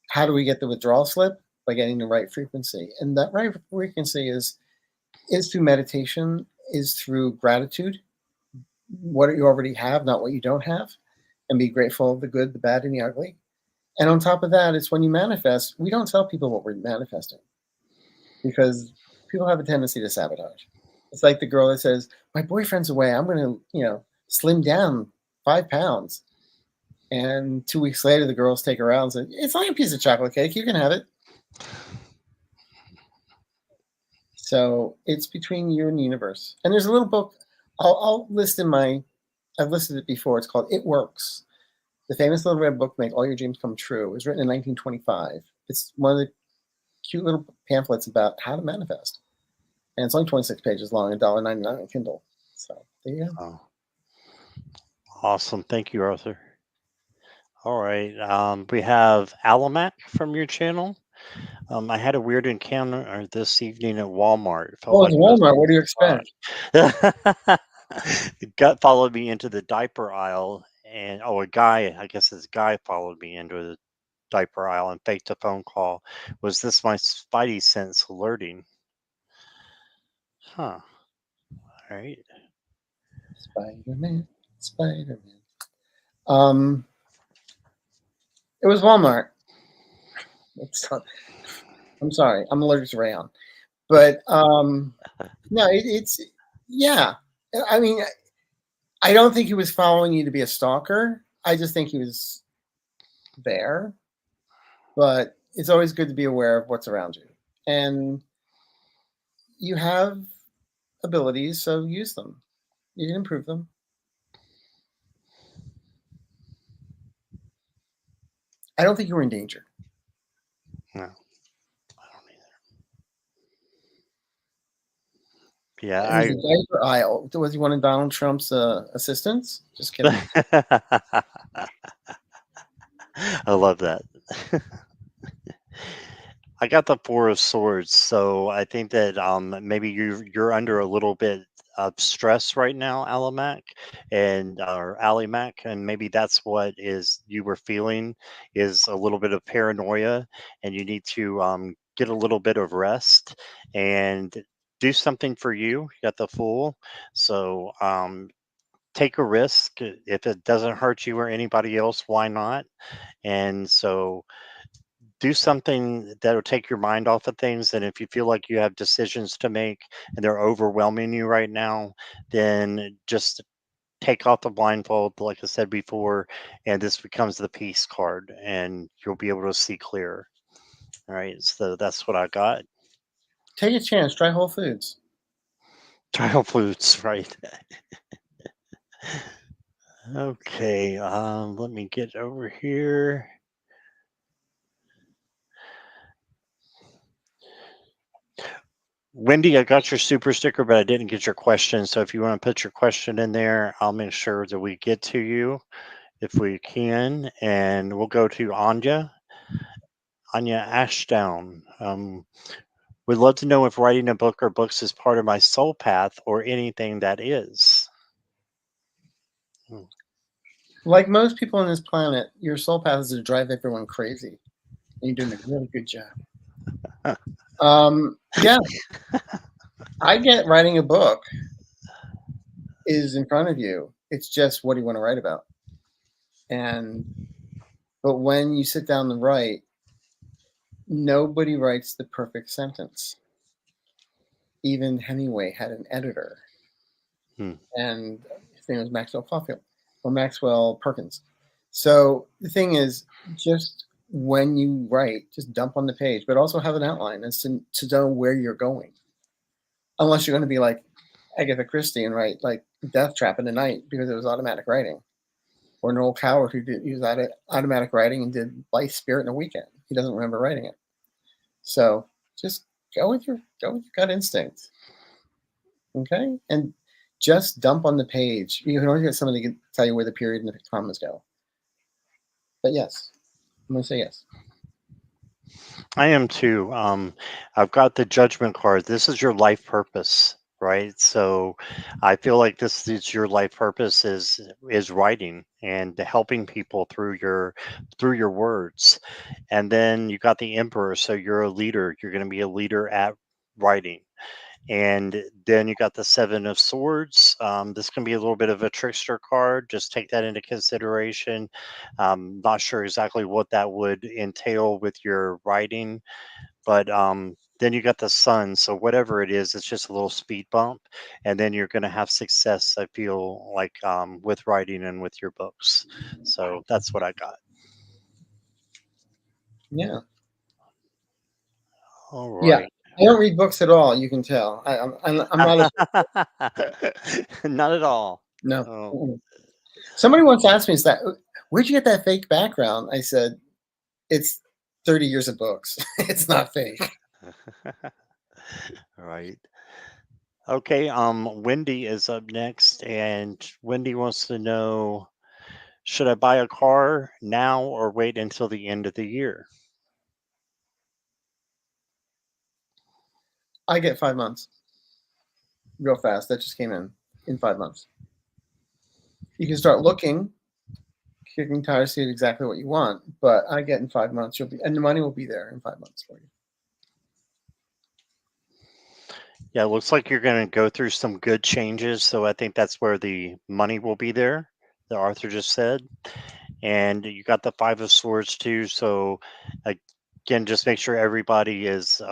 [SPEAKER 2] How do we get the withdrawal slip? By getting the right frequency. And that right frequency is through meditation, is through gratitude, what you already have, not what you don't have, and be grateful of the good, the bad, and the ugly. And on top of that, it's when you manifest, we don't tell people what we're manifesting because people have a tendency to sabotage. It's like the girl that says, "My boyfriend's away. I'm going to, slim down 5 pounds." And 2 weeks later, the girls take her out and say, "It's only a piece of chocolate cake. You can have it." So it's between you and the universe. And there's a little book I'll list I've listed it before. It's called It Works. The famous little red book, Make All Your Dreams Come True. It was written in 1925. It's one of the cute little pamphlets about how to manifest. And it's only 26 pages long, $1.99 on Kindle. So there you go.
[SPEAKER 1] Oh, awesome. Thank you, Arthur. All right. We have Alamac from your channel. I had a weird encounter this evening at Walmart. It felt
[SPEAKER 2] Well, it's
[SPEAKER 1] like I was
[SPEAKER 2] Walmart.
[SPEAKER 1] being
[SPEAKER 2] What do you expect?
[SPEAKER 1] spotted. The gut followed me into the diaper aisle, and a guy, I guess this guy followed me into the diaper aisle and faked a phone call. Was this my spidey sense alerting? Huh. All right.
[SPEAKER 2] Spider-Man, Spider-Man. Um, it was Walmart. It's not, I'm sorry. I'm allergic to rayon. But no, it's yeah. I mean, I don't think he was following you to be a stalker. I just think he was there. But it's always good to be aware of what's around you. And you have abilities, so use them. You can improve them. I don't think you were in danger.
[SPEAKER 1] No, I don't either. Yeah,
[SPEAKER 2] It was a diaper aisle. Was he one of Donald Trump's assistants? Just kidding.
[SPEAKER 1] I love that. I got the Four of Swords, so I think that maybe you're under a little bit of stress right now, Alimac, and or Alimac, and maybe that's what is you were feeling is a little bit of paranoia, and you need to get a little bit of rest and do something for you. You got the Fool, so take a risk. If it doesn't hurt you or anybody else, why not? And so do something that'll take your mind off of things. And if you feel like you have decisions to make and they're overwhelming you right now, then just take off the blindfold, like I said before, and this becomes the peace card and you'll be able to see clearer. All right. So that's what I got.
[SPEAKER 2] Take a chance. Try Whole Foods.
[SPEAKER 1] Trial foods, right? Okay. Let me get over here. Wendy, I got your super sticker, but I didn't get your question. So if you want to put your question in there, I'll make sure that we get to you if we can. And we'll go to Anya. Anya Ashdown. Would love to know if writing a book or books is part of my soul path or anything that is.
[SPEAKER 2] Like most people on this planet, your soul path is to drive everyone crazy. And you're doing a really good job. Yeah, I get writing a book is in front of you. It's just what do you want to write about? But when you sit down to write, nobody writes the perfect sentence. Even Hemingway had an editor, and his name was Maxwell Caulfield or Maxwell Perkins. So the thing is, just when you write, just dump on the page, but also have an outline as to know where you're going. Unless you're going to be like Agatha Christie and write like Death Trap in the Night because it was automatic writing, or Noel Coward who did use that automatic writing and did Life Spirit in a weekend. He doesn't remember writing it. So just go with your gut instinct, okay, and just dump on the page. You can always get somebody to tell you where the period and the commas go. But yes, I'm gonna say yes.
[SPEAKER 1] I am too. I've got the judgment card. This is your life purpose, right? So I feel like this is your life purpose is writing and helping people through your words. And then you got the emperor, so you're a leader. You're going to be a leader at writing. And then you got the Seven of Swords. This can be a little bit of a trickster card. Just take that into consideration. Not sure exactly what that would entail with your writing, but then you got the Sun. So whatever it is, it's just a little speed bump, and then you're going to have success. I feel like with writing and with your books. So that's what I got.
[SPEAKER 2] Yeah.
[SPEAKER 1] All
[SPEAKER 2] Yeah.
[SPEAKER 1] right.
[SPEAKER 2] I don't read books at all. You can tell. I'm not a
[SPEAKER 1] Not at all.
[SPEAKER 2] no.
[SPEAKER 1] Oh.
[SPEAKER 2] Somebody once asked me, "Is that where'd you get that fake background?" I said, "It's 30 years of books. It's not fake."
[SPEAKER 1] Right. Okay, Wendy is up next, and Wendy wants to know, should I buy a car now or wait until the end of the year?
[SPEAKER 2] I get 5 months real fast. That just came in 5 months. You can start looking, kicking tires, see exactly what you want, but I get in 5 months. You'll be, and the money will be there in 5 months for you.
[SPEAKER 1] Yeah, it looks like you're going to go through some good changes, so I think that's where the money will be there, that Arthur just said. And you got the Five of Swords too, so again, just make sure everybody is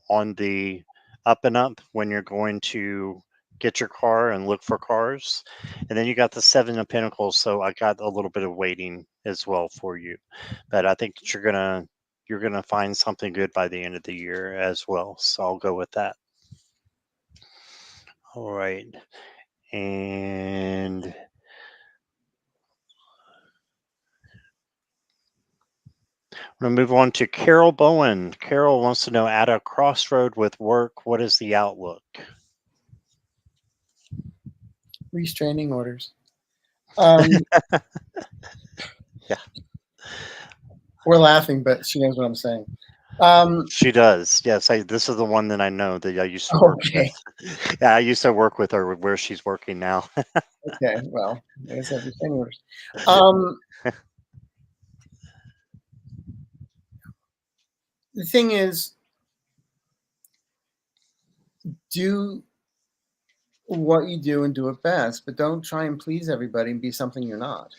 [SPEAKER 1] on the up and up when you're going to get your car and look for cars. And then you got the Seven of Pentacles, so I got a little bit of waiting as well for you. But I think that you're gonna find something good by the end of the year as well. So I'll go with that. All right. And I'm going to move on to Carol Bowen. Carol wants to know, at a crossroad with work, what is the outlook?
[SPEAKER 2] Restraining orders. Yeah. We're laughing, but she knows what I'm saying.
[SPEAKER 1] She does. Yes, this is the one that I know that I used to work
[SPEAKER 2] Okay.
[SPEAKER 1] with. Yeah, I used to work with her where she's working now.
[SPEAKER 2] Okay. Well, I guess I have restraining orders. The thing is, do what you do and do it best, but don't try and please everybody and be something you're not.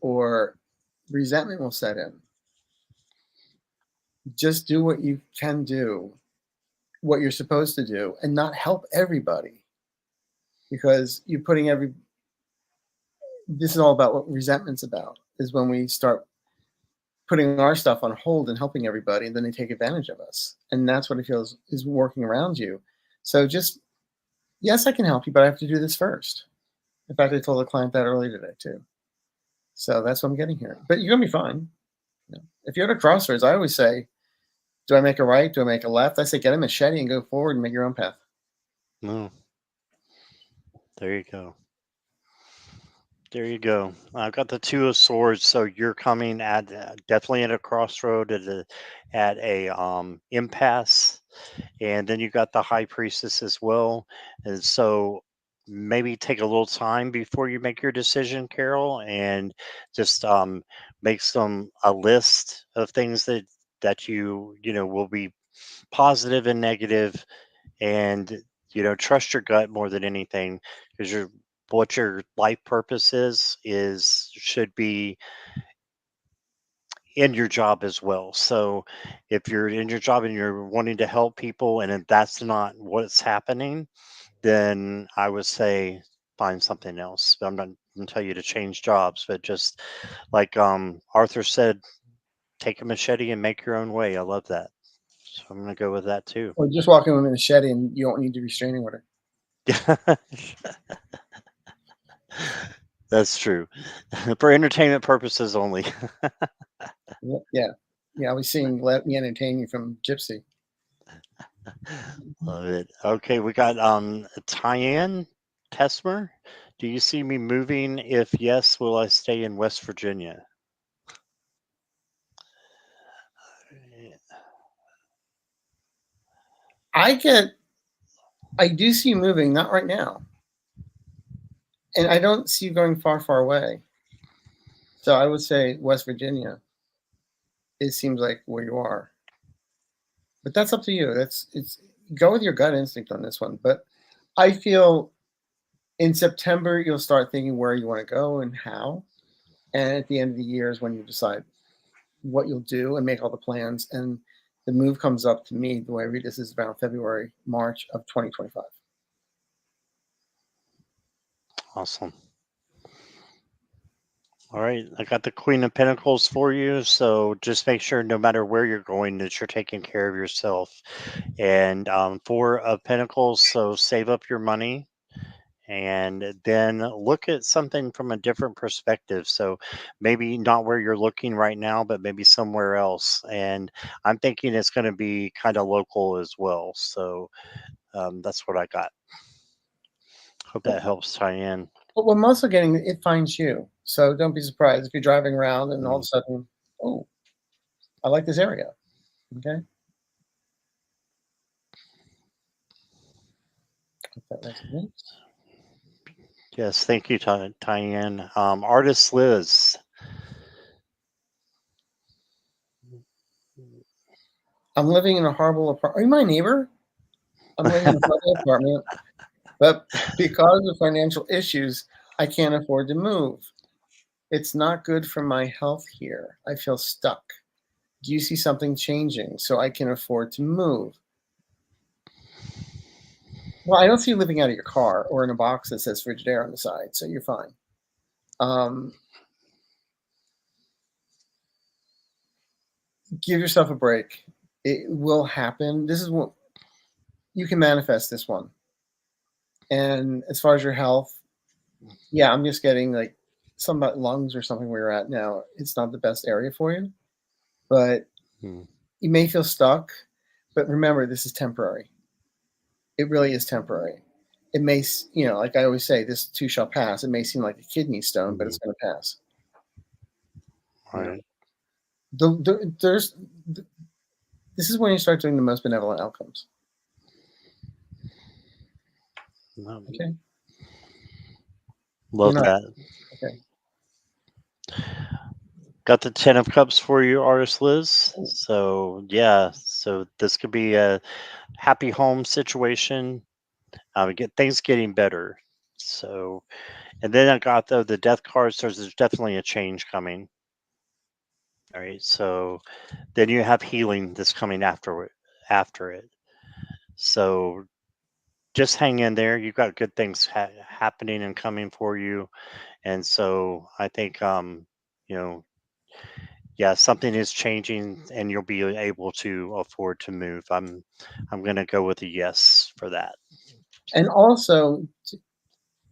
[SPEAKER 2] Or resentment will set in. Just do what you can do, what you're supposed to do, and not help everybody. Because you're putting this is all about what resentment's about, is when we start putting our stuff on hold and helping everybody, and then they take advantage of us. And that's what it feels is working around you. So just, yes, I can help you, but I have to do this first. In fact, I told a client that earlier today too. So that's what I'm getting here. But you're gonna be fine. If you're at a crossroads, I always say, do I make a right? Do I make a left? I say, get a machete and go forward and make your own path.
[SPEAKER 1] No. There you go. There you go. I've got the Two of Swords, so you're coming at definitely at a crossroad, at a impasse, and then you got the High Priestess as well, and so maybe take a little time before you make your decision, Carol, and just make a list of things that you know will be positive and negative, and trust your gut more than anything, because what your life purpose is should be in your job as well. So if you're in your job and you're wanting to help people and if that's not what's happening, then I would say find something else. I'm not going to tell you to change jobs, but just like Arthur said, take a machete and make your own way. I love that. So I'm going to go with that too.
[SPEAKER 2] Or just walk in with a machete and you don't need a restraining order.
[SPEAKER 1] That's true. For entertainment purposes only.
[SPEAKER 2] Yeah. Yeah, I was seeing Let Me Entertain You from Gypsy.
[SPEAKER 1] Love it. Okay, we got Tyann Tesmer. Do you see me moving? If yes, will I stay in West Virginia?
[SPEAKER 2] I do see you moving, not right now. And I don't see you going far, far away. So I would say West Virginia. It seems like where you are. But that's up to you. It's go with your gut instinct on this one. But I feel in September you'll start thinking where you want to go and how. And at the end of the year is when you decide what you'll do and make all the plans. And the move comes up to me, the way I read this is around February, March of 2025.
[SPEAKER 1] Awesome. All right, I got the Queen of Pentacles for you. So just make sure, no matter where you're going, that you're taking care of yourself. And Four of Pentacles, so save up your money and then look at something from a different perspective. So maybe not where you're looking right now, but maybe somewhere else. And I'm thinking it's going to be kind of local as well. So that's what I got. Hope that helps, Tyann.
[SPEAKER 2] But what I'm also getting, it finds you. So don't be surprised if you're driving around and all of a sudden, oh, I like this area. Okay. Hope that resonates.
[SPEAKER 1] Yes, thank you, Tyann. Artist Liz.
[SPEAKER 2] I'm living in a horrible apartment. Are you my neighbor? I'm living in a horrible apartment, but because of financial issues, I can't afford to move. It's not good for my health here. I feel stuck. Do you see something changing so I can afford to move? Well, I don't see you living out of your car or in a box that says Frigidaire on the side, so you're fine. Give yourself a break. It will happen. This is what you can manifest this one. And as far as your health, yeah, I'm just getting like some about lungs or something where you're at now. It's not the best area for you, but
[SPEAKER 1] Hmm.
[SPEAKER 2] you may feel stuck. But remember, this is temporary. It really is temporary. It may, like I always say, this too shall pass. It may seem like a kidney stone, but
[SPEAKER 1] Mhm.
[SPEAKER 2] it's going to pass. You know,
[SPEAKER 1] Right.
[SPEAKER 2] there's this is when you start doing the most benevolent outcomes.
[SPEAKER 1] No,
[SPEAKER 2] Okay, you're
[SPEAKER 1] love
[SPEAKER 2] not
[SPEAKER 1] that.
[SPEAKER 2] okay.
[SPEAKER 1] Got the 10 of cups for you, artist Liz. So yeah, so this could be a happy home situation. Get things getting better. So, and then I got the death cards. So there's definitely a change coming. All right. So then you have healing that's coming after it. After it. So just hang in there. You've got good things happening and coming for you. And so I think, you know, yeah, something is changing, and you'll be able to afford to move. I'm going to go with a yes for that.
[SPEAKER 2] And also,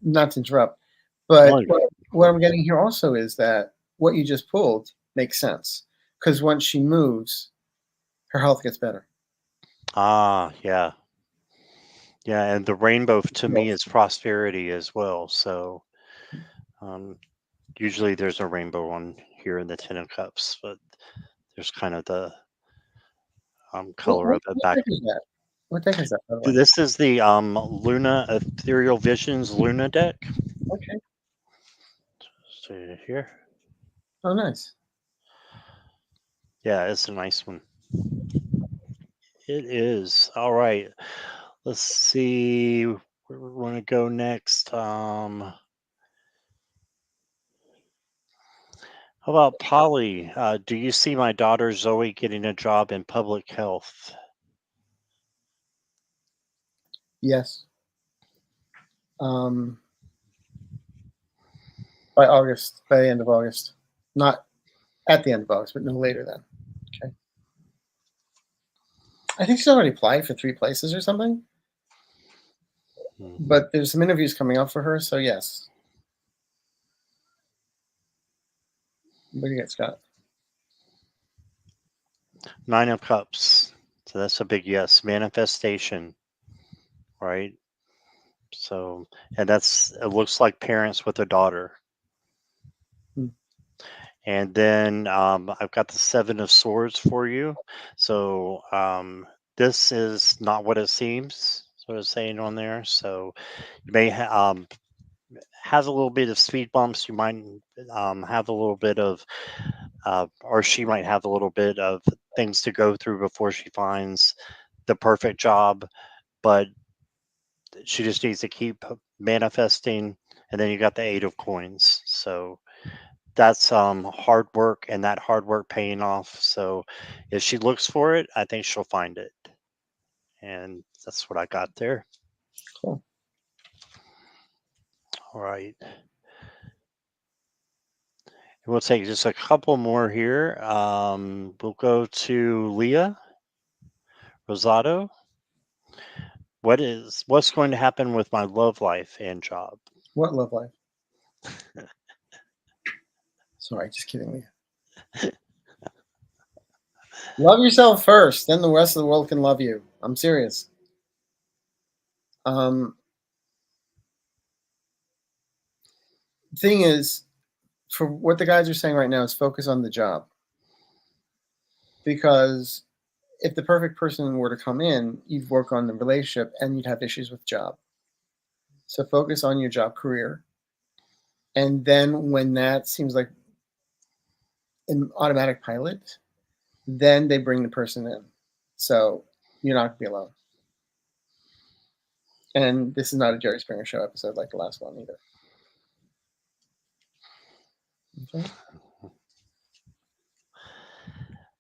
[SPEAKER 2] not to interrupt, but
[SPEAKER 1] Oh, of
[SPEAKER 2] what I'm
[SPEAKER 1] course.
[SPEAKER 2] getting here also is that what you just pulled makes sense because once she moves, her health gets better.
[SPEAKER 1] Ah, yeah. Yeah, and the rainbow to me
[SPEAKER 2] Yes.
[SPEAKER 1] is prosperity as well. So um, usually there's a rainbow on here in the Ten of Cups, but there's kind of the
[SPEAKER 2] What,
[SPEAKER 1] color
[SPEAKER 2] what,
[SPEAKER 1] of it
[SPEAKER 2] what
[SPEAKER 1] back.
[SPEAKER 2] deck is that? What deck is that, by the way?
[SPEAKER 1] This is the Luna Ethereal Visions Luna deck.
[SPEAKER 2] Okay.
[SPEAKER 1] See here.
[SPEAKER 2] Oh, nice.
[SPEAKER 1] Yeah, it's a nice one. It is. All right. Let's see where we want to go next. How about Polly? Do you see my daughter Zoe getting a job in public health?
[SPEAKER 2] Yes. Um, by August, by the end of August, not at the end of August, but no later than. Okay. I think she's already applied for 3 places or something,
[SPEAKER 1] Hmm.
[SPEAKER 2] but there's some interviews coming up for her. So yes. What do you got, Scott?
[SPEAKER 1] Nine of Cups. So that's a big yes. Manifestation, right? So, and that's it looks like parents with a daughter.
[SPEAKER 2] Hmm.
[SPEAKER 1] And then I've got the Seven of Swords for you. So this is not what it seems. That's what it's saying on there. So you may have a little bit of speed bumps. You might have a little bit of, or she might have a little bit of things to go through before she finds the perfect job. But she just needs to keep manifesting. And then you got the Eight of Coins. So that's hard work, and that hard work paying off. So if she looks for it, I think she'll find it. And that's what I got there.
[SPEAKER 2] Cool.
[SPEAKER 1] All right. We'll take just a couple more here. We'll go to Leah Rosado. What's going to happen with my love life and job?
[SPEAKER 2] What love life? Sorry, just kidding. Leah. Love yourself first, then the rest of the world can love you. I'm serious. Um, thing is, for what the guys are saying right now is focus on the job because if the perfect person were to come in, you'd work on the relationship and you'd have issues with job. So focus on your job career. And then when that seems like an automatic pilot, then they bring the person in. So you're not going to be alone. And this is not a Jerry Springer show episode like the last one either. Okay.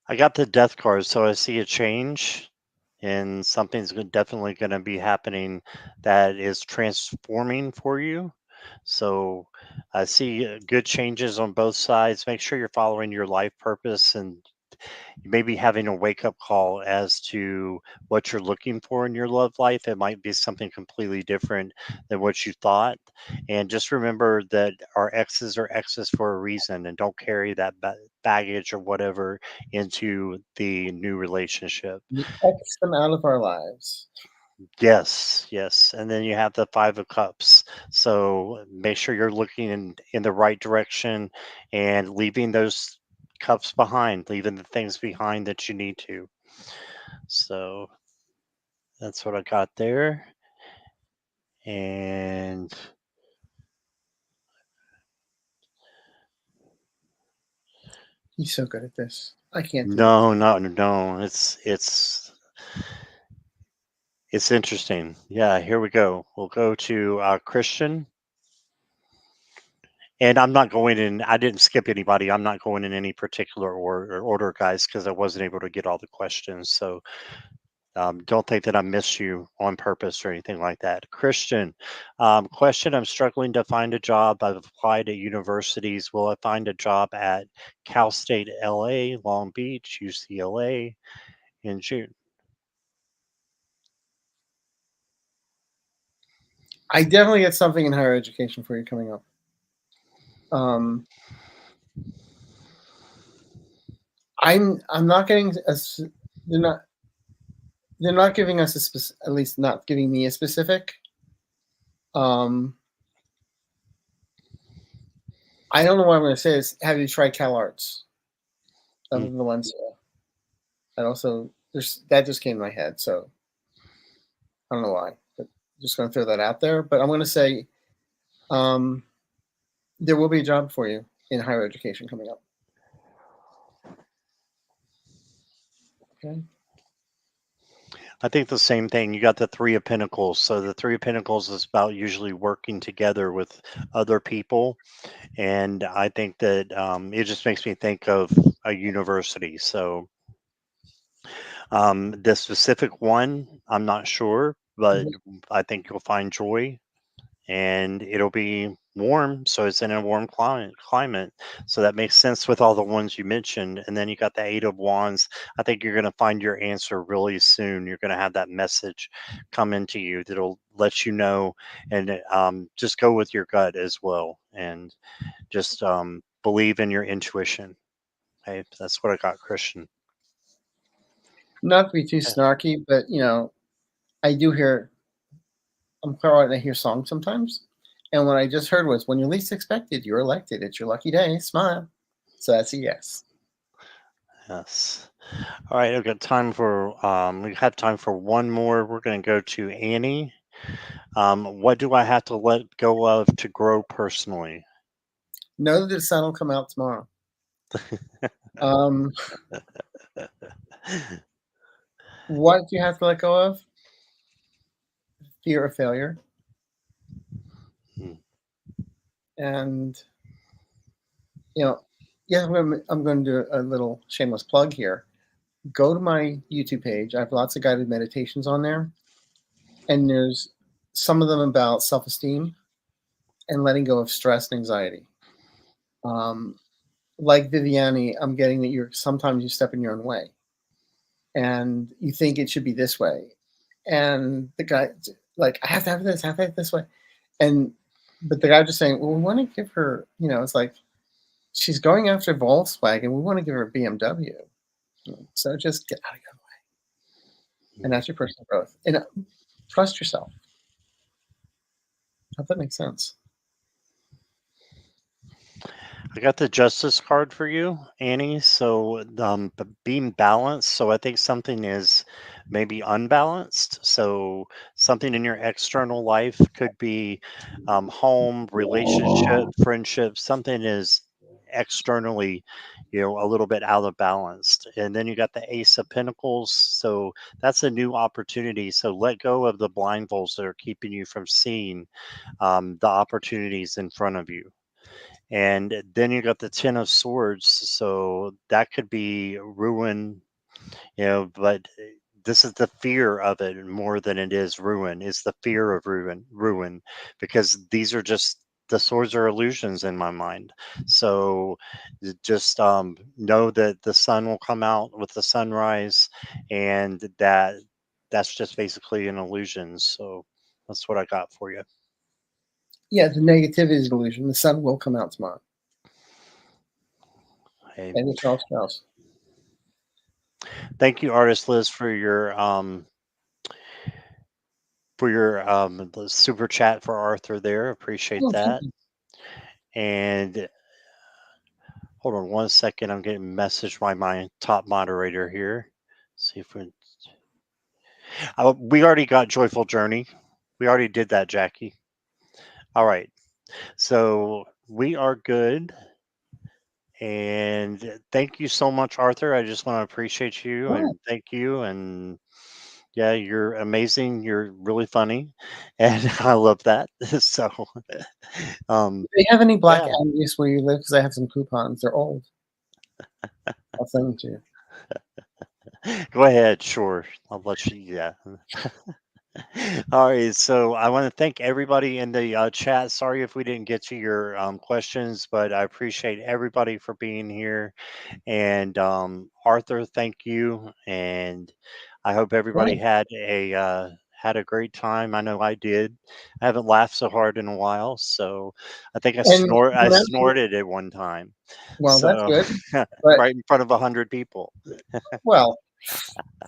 [SPEAKER 1] I got the death card, so I see a change, and something's definitely going to be happening that is transforming for you. So I see good changes on both sides. Make sure you're following your life purpose and maybe having a wake up call as to what you're looking for in your love life. It might be something completely different than what you thought. And just remember that our exes are exes for a reason, and don't carry that baggage or whatever into the new relationship.
[SPEAKER 2] We X them out of our lives.
[SPEAKER 1] Yes, yes. And then you have the 5 of cups. So make sure you're looking in the right direction and leaving those cups behind, leaving the things behind that you need to. So that's what I got there. And
[SPEAKER 2] He's so good at this. I can't do it.
[SPEAKER 1] no, no, no. It's interesting. Yeah, here we go. We'll go to Christian. And I'm not going in. I didn't skip anybody. I'm not going in any particular order, guys, because I wasn't able to get all the questions. So don't think that I missed you on purpose or anything like that. Christian, question: I'm struggling to find a job. I've applied at universities. Will I find a job at Cal State LA, Long Beach, UCLA in June?
[SPEAKER 2] I definitely get something in higher education for you coming up. Um, I'm not getting as they're not they're not giving us at least not giving me a specific. Um, I don't know what I'm going to say. Is have you tried Cal Arts? Other
[SPEAKER 1] Mm.
[SPEAKER 2] than the ones that also that just came to my head, so I don't know why, but just going to throw that out there. But I'm going to say um, there will be a job for you in higher education coming up. Okay.
[SPEAKER 1] I think the same thing. You got the Three of Pentacles. So the Three of Pentacles is about usually working together with other people. And I think that it just makes me think of a university. So the specific one, I'm not sure, but
[SPEAKER 2] Mhm.
[SPEAKER 1] I think you'll find joy, and it'll be warm. So it's in a warm climate. So that makes sense with all the ones you mentioned. And then you got the Eight of Wands. I think you're going to find your answer really soon. You're going to have that message come into you that'll let you know, and just go with your gut as well. And just believe in your intuition. Okay, that's what I got, Christian.
[SPEAKER 2] Not to be too
[SPEAKER 1] Yeah.
[SPEAKER 2] snarky, but I do hear. I'm quiet and I hear songs sometimes. And what I just heard was, "When you're least expected, you're elected. It's your lucky day. Smile." So that's a yes.
[SPEAKER 1] Yes. All right, I've got time for we have time for one more. We're going to go to Annie. What do I have to let go of to grow personally?
[SPEAKER 2] Know that the sun will come out tomorrow. Um, what do you have to let go of? Fear of failure.
[SPEAKER 1] Hmm.
[SPEAKER 2] And you know, yeah, I'm going to do a little shameless plug here. Go to my YouTube page. I have lots of guided meditations on there, and there's some of them about self-esteem and letting go of stress and anxiety. Um, like Viviani, I'm getting that you're sometimes you step in your own way, and you think it should be this way, and the guy like I have to have this, I have to have it this way, and but the guy just saying, well, we want to give her, it's like she's going after Volkswagen, we want to give her a BMW. So just get out of your way. And that's your personal growth. And trust yourself. Hope that makes sense.
[SPEAKER 1] I got the justice card for you, Annie. So being balanced. So I think something is maybe unbalanced. So something in your external life could be home, relationship, friendship. Something is externally, a little bit out of balance. And then you got the Ace of Pentacles. So that's a new opportunity. So let go of the blindfolds that are keeping you from seeing the opportunities in front of you. And then you got the Ten of Swords, so that could be ruin, but this is the fear of it more than it is ruin. It's the fear of ruin, because these are just the swords are illusions in my mind. So just know that the sun will come out with the sunrise, and that's just basically an illusion. So that's what I got for you.
[SPEAKER 2] Yeah, the negativity is an illusion. The sun will come out tomorrow.
[SPEAKER 1] Hey,
[SPEAKER 2] And it's Charles Strauss.
[SPEAKER 1] thank you, artist Liz, for your the super chat for Arthur there. Appreciate
[SPEAKER 2] Oh, thank
[SPEAKER 1] that.
[SPEAKER 2] you.
[SPEAKER 1] And hold on one second. I'm getting a message by my top moderator here. See if we already got Joyful Journey. We already did that, Jackie. All right. So we are good. And thank you so much, Arthur. I just want to appreciate you
[SPEAKER 2] All right.
[SPEAKER 1] and thank you. And yeah, you're amazing. You're really funny. And I love that. So,
[SPEAKER 2] Do they have any Black
[SPEAKER 1] yeah.
[SPEAKER 2] Angus where you live? Because I have some coupons. They're old. I'll send them to you.
[SPEAKER 1] Go ahead. Sure. I'll let you. Yeah. All right, so I want to thank everybody in the chat. Sorry if we didn't get to your questions, but I appreciate everybody for being here. And Arthur, thank you. And I hope everybody
[SPEAKER 2] Right.
[SPEAKER 1] had a great time. I know I did. I haven't laughed so hard in a while, so I think
[SPEAKER 2] And
[SPEAKER 1] I
[SPEAKER 2] remember,
[SPEAKER 1] snorted at one time.
[SPEAKER 2] well, that's
[SPEAKER 1] So
[SPEAKER 2] good. But,
[SPEAKER 1] right in front of 100 people.
[SPEAKER 2] well,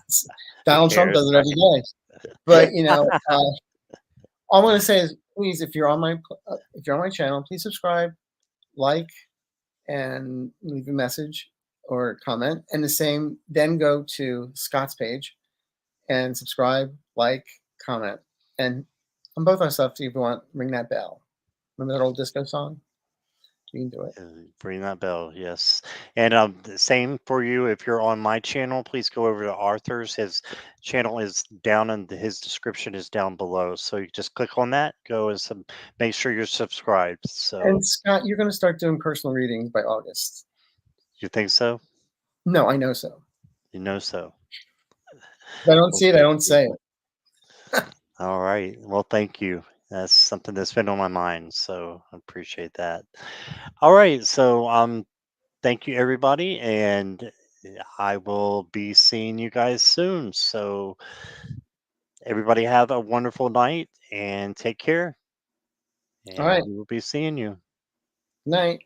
[SPEAKER 1] Who
[SPEAKER 2] Donald Trump
[SPEAKER 1] cares,
[SPEAKER 2] does it
[SPEAKER 1] right?
[SPEAKER 2] every day. But, all I want to say is, please, if you're on my channel, please subscribe, like, and leave a message or comment. And the same, then go to Scott's page and subscribe, like, comment. And on both our stuff, if you want, ring that bell. Remember that old disco song? You can do it.
[SPEAKER 1] Ring that bell, yes. And the same for you. If you're on my channel, please go over to Arthur's. His channel is down, and his description is down below. So you just click on that, go and make sure you're subscribed. So
[SPEAKER 2] And Scott, you're going to start doing personal readings by August.
[SPEAKER 1] you think so?
[SPEAKER 2] No, I know so.
[SPEAKER 1] You know so.
[SPEAKER 2] If I don't
[SPEAKER 1] Well,
[SPEAKER 2] see it, I
[SPEAKER 1] thank
[SPEAKER 2] don't
[SPEAKER 1] you.
[SPEAKER 2] say it.
[SPEAKER 1] All right. Well, thank you. That's something that's been on my mind. So I appreciate that. All right. So thank you everybody, and I will be seeing you guys soon. So everybody have a wonderful night and take care.
[SPEAKER 2] All right.
[SPEAKER 1] And we will be seeing you.
[SPEAKER 2] Night.